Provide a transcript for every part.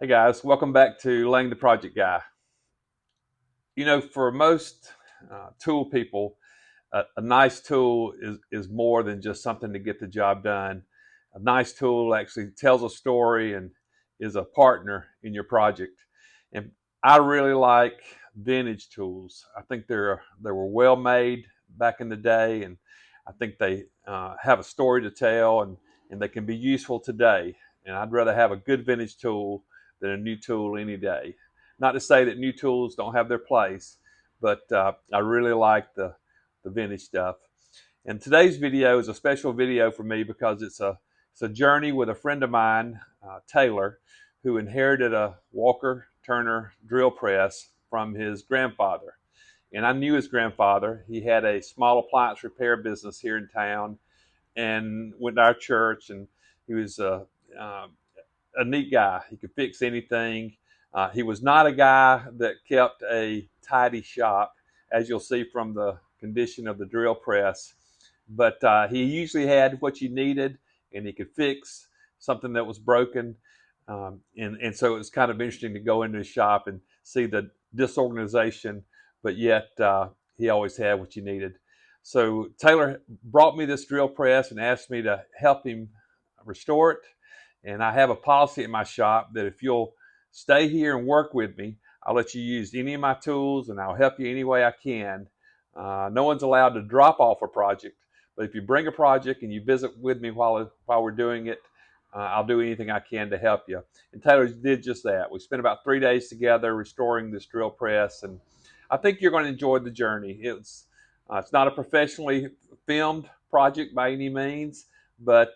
Hey guys, welcome back to Laying the Project Guy. You know, for most tool people, a nice tool is more than just something to get the job done. A nice tool actually tells a story and is a partner in your project. And I really like vintage tools. I think they were well made back in the day, and I think they have a story to tell, and they can be useful today. And I'd rather have a good vintage tool than a new tool any day. Not to say that new tools don't have their place, but I really like the vintage stuff. And today's video is a special video for me because it's a journey with a friend of mine, Taylor, who inherited a Walker Turner drill press from his grandfather. And I knew his grandfather. He had a small appliance repair business here in town and went to our church. And he was a neat guy. He could fix anything. He was not a guy that kept a tidy shop, as you'll see from the condition of the drill press. But he usually had what you needed, and he could fix something that was broken. And so it was kind of interesting to go into his shop and see the disorganization, but yet he always had what you needed. So Taylor brought me this drill press and asked me to help him restore it. And I have a policy at my shop that if you'll stay here and work with me, I'll let you use any of my tools and I'll help you any way I can. No one's allowed to drop off a project, but if you bring a project and you visit with me while we're doing it, I'll do anything I can to help you. And Taylor did just that. We spent about 3 days together restoring this drill press, and I think you're going to enjoy the journey. It's not a professionally filmed project by any means, but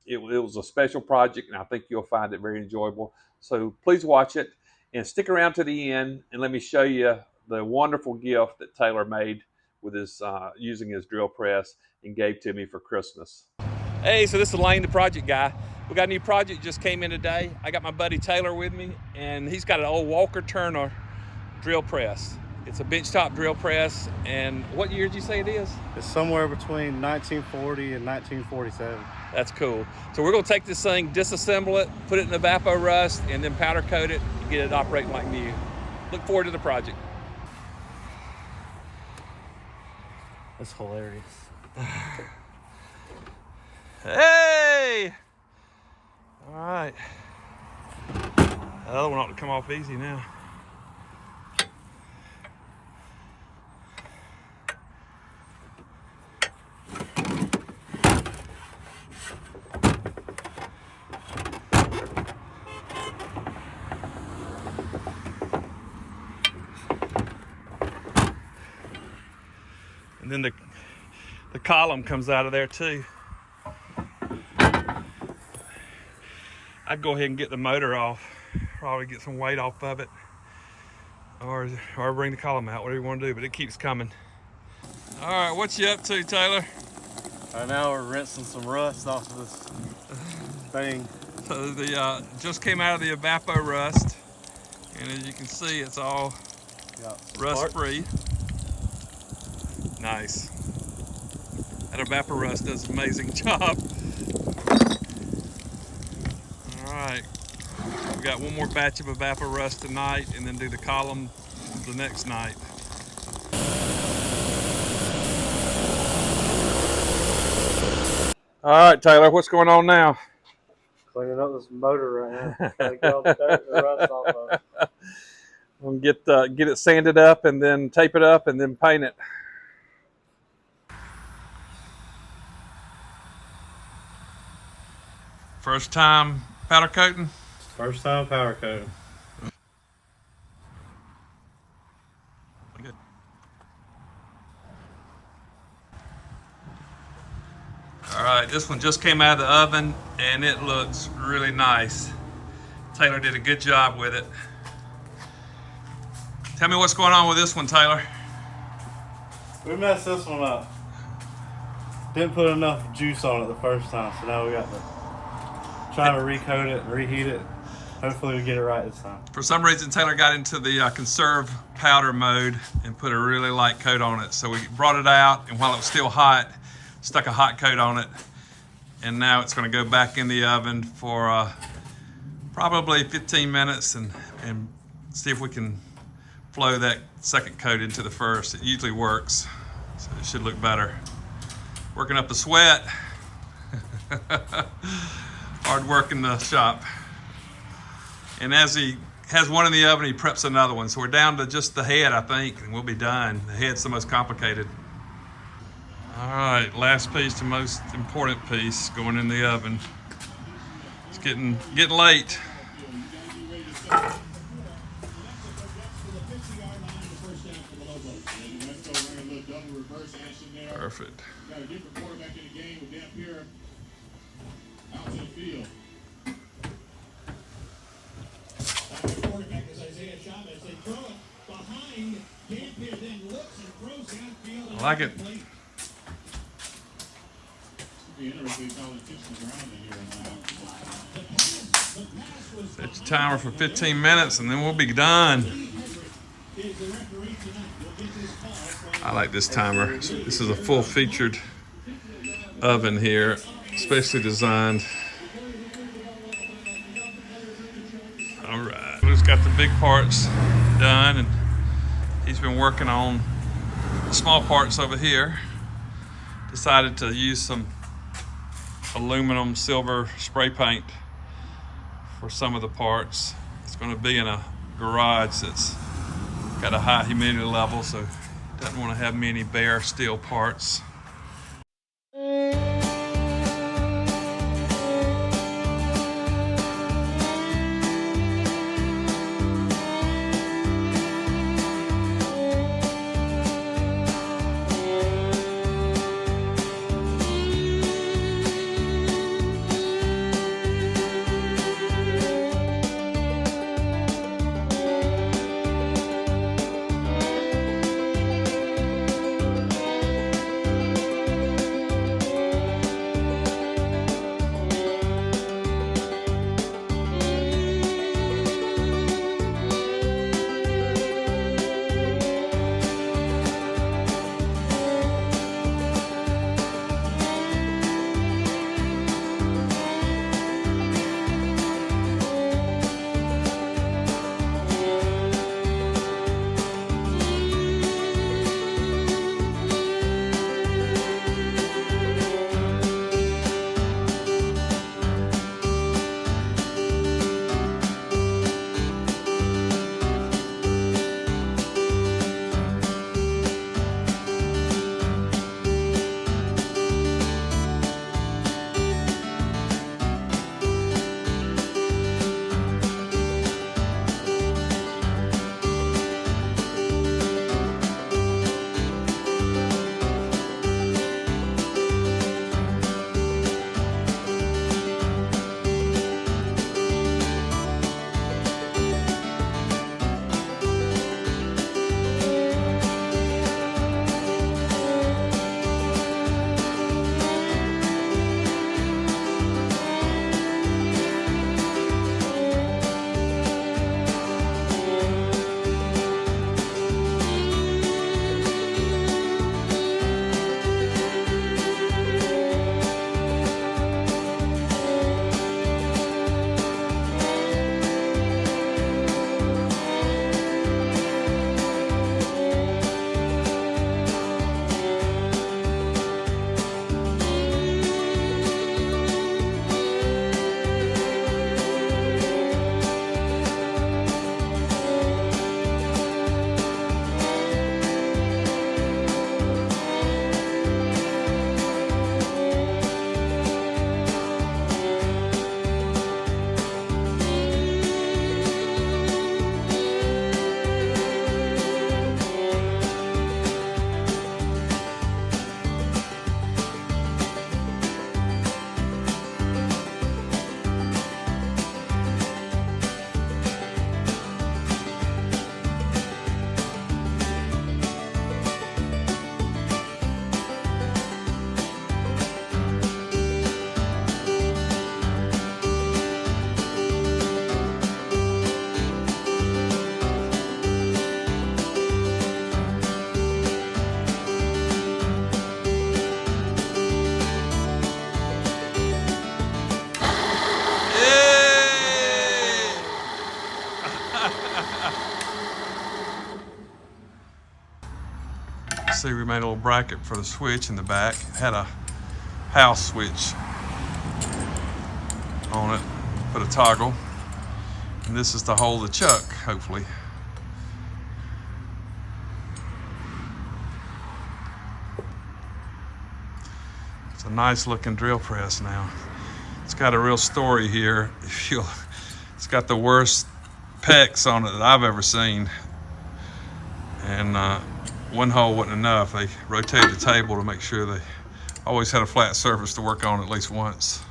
it was a special project, and I think you'll find it very enjoyable. So please watch it and stick around to the end, and let me show you the wonderful gift that Taylor made with his using his drill press and gave to me for Christmas. Hey, so this is Lane, the project guy. We got a new project just came in today. I got my buddy Taylor with me, and he's got an old Walker Turner drill press. It's a benchtop drill press. And what year did you say it is? It's somewhere between 1940 and 1947. That's cool. So we're going to take this thing, disassemble it, put it in evapor rust, and then powder coat it and get it operating like new. Look forward to the project. That's hilarious. Hey! All right. The other one ought to come off easy now. And then the column comes out of there too. I'd go ahead and get the motor off, probably get some weight off of it, or bring the column out, whatever you want to do, but it keeps coming. All right, what you up to, Taylor? Right now we're rinsing some rust off of this thing. So the just came out of the evapor rust, and as you can see, it's all rust free. Nice. That evapor rust does an amazing job. All right, we got one more batch of evapor rust tonight, and then do the column the next night. All right, Taylor, what's going on now? Cleaning up this motor right now. Gotta get all the dirt and the rust off of it. We'll get it sanded up and then tape it up and then paint it. First time powder coating? First time powder coating. Good. All right, this one just came out of the oven and it looks really nice. Taylor did a good job with it. Tell me what's going on with this one, Taylor. We messed this one up. Didn't put enough juice on it the first time, so now we got to try to recoat it and reheat it. Hopefully we get it right this time. For some reason, Taylor got into the conserve powder mode and put a really light coat on it. So we brought it out, and while it was still hot, stuck a hot coat on it. And now it's going to go back in the oven for probably 15 minutes and see if we can flow that second coat into the first. It usually works, so it should look better. Working up a sweat. Hard work in the shop. And as he has one in the oven, he preps another one. So we're down to just the head, I think, and we'll be done. The head's the most complicated. All right, last piece, the most important piece, going in the oven. It's getting late. Perfect. Got a different quarterback in the game with Dan Pierre out to the field. The quarterback is Isaiah Chavez. They throw it behind. Dan Pierre then looks and throws downfield. I like it. Be interesting how it hits the ground in here. Set your timer for 15 minutes and then we'll be done. I like this timer. This is a full featured oven here, especially designed. All right, Blue's got the big parts done and he's been working on the small parts over here. Decided to use some aluminum silver spray paint for some of the parts. It's going to be in a garage that's got a high humidity level, so doesn't want to have many bare steel parts. See, we made a little bracket for the switch in the back. Had a house switch on it. Put a toggle. And this is to hold the chuck, hopefully. It's a nice looking drill press now. It's got a real story here. It's got the worst pecs on it that I've ever seen. And one hole wasn't enough. They rotated the table to make sure they always had a flat surface to work on at least once.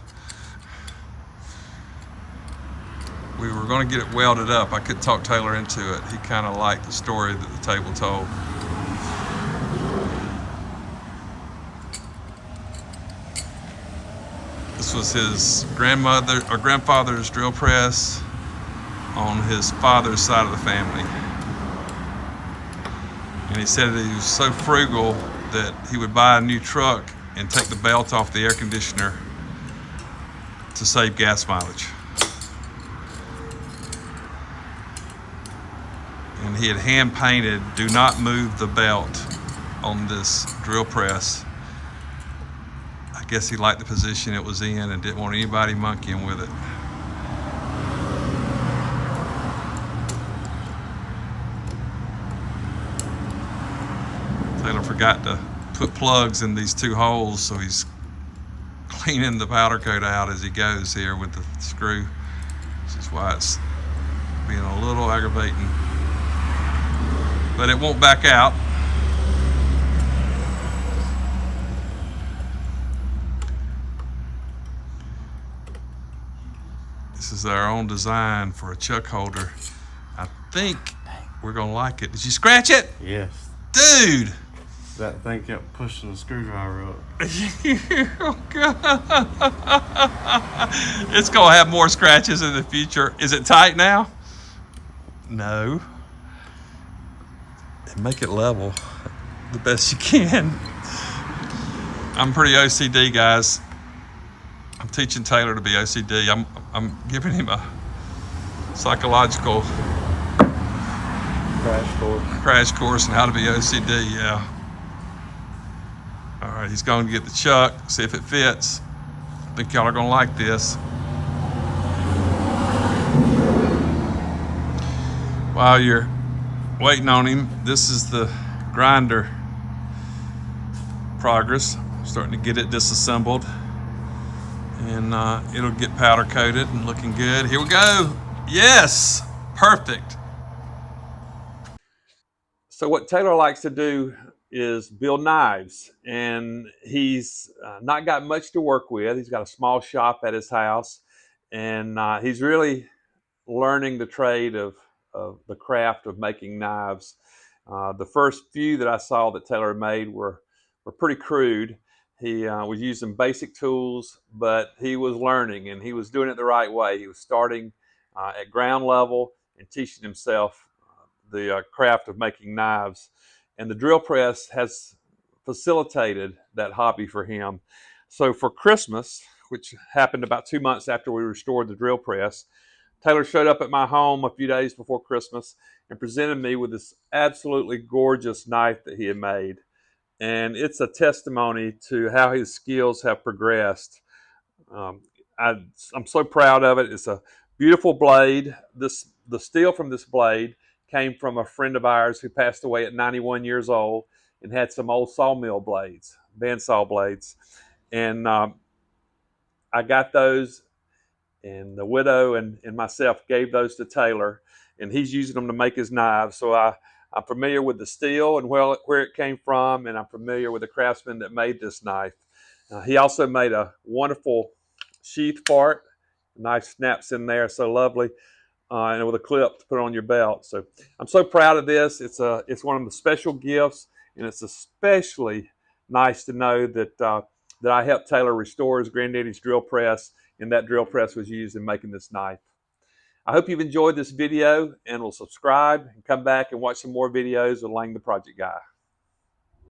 We were going to get it welded up. I could talk Taylor into it. He kind of liked the story that the table told. This was his grandfather's drill press on his father's side of the family. And he said that he was so frugal that he would buy a new truck and take the belt off the air conditioner to save gas mileage. And he had hand painted, "Do not move the belt," on this drill press. I guess he liked the position it was in and didn't want anybody monkeying with it. Taylor forgot to put plugs in these two holes, so he's cleaning the powder coat out as he goes here with the screw. This is why it's being a little aggravating. But it won't back out. This is our own design for a chuck holder. I think we're gonna like it. Did you scratch it? Yes. Dude! That thing kept pushing the screwdriver up. Oh, God. It's gonna have more scratches in the future. Is it tight now? No. And make it level the best you can. I'm pretty OCD, guys. I'm teaching Taylor to be OCD. I'm giving him a psychological crash course on how to be OCD, yeah. All right, he's going to get the chuck, see if it fits. I think y'all are going to like this. While you're waiting on him, this is the grinder progress. Starting to get it disassembled. And it'll get powder coated and looking good. Here we go. Yes, perfect. So what Taylor likes to do is build knives, and he's not got much to work with. He's got a small shop at his house, and he's really learning the trade of the craft of making knives. The first few that I saw that Taylor made were pretty crude. He was using basic tools, but he was learning, and he was doing it the right way. He was starting at ground level and teaching himself the craft of making knives. And the drill press has facilitated that hobby for him. So for Christmas, which happened about 2 months after we restored the drill press, Taylor showed up at my home a few days before Christmas and presented me with this absolutely gorgeous knife that he had made. And it's a testimony to how his skills have progressed. I'm so proud of it. It's a beautiful blade. The steel from this blade came from a friend of ours who passed away at 91 years old and had some old sawmill blades, bandsaw blades. And I got those, and the widow and myself gave those to Taylor, and he's using them to make his knives. So I'm familiar with the steel and where it came from, and I'm familiar with the craftsman that made this knife. He also made a wonderful sheath part. The knife snaps in there so lovely, and with a clip to put on your belt. So I'm so proud of this. It's one of the special gifts, and it's especially nice to know that that I helped Taylor restore his granddaddy's drill press, and that drill press was used in making this knife. I hope you've enjoyed this video, and will subscribe and come back and watch some more videos of Lang the Project Guy.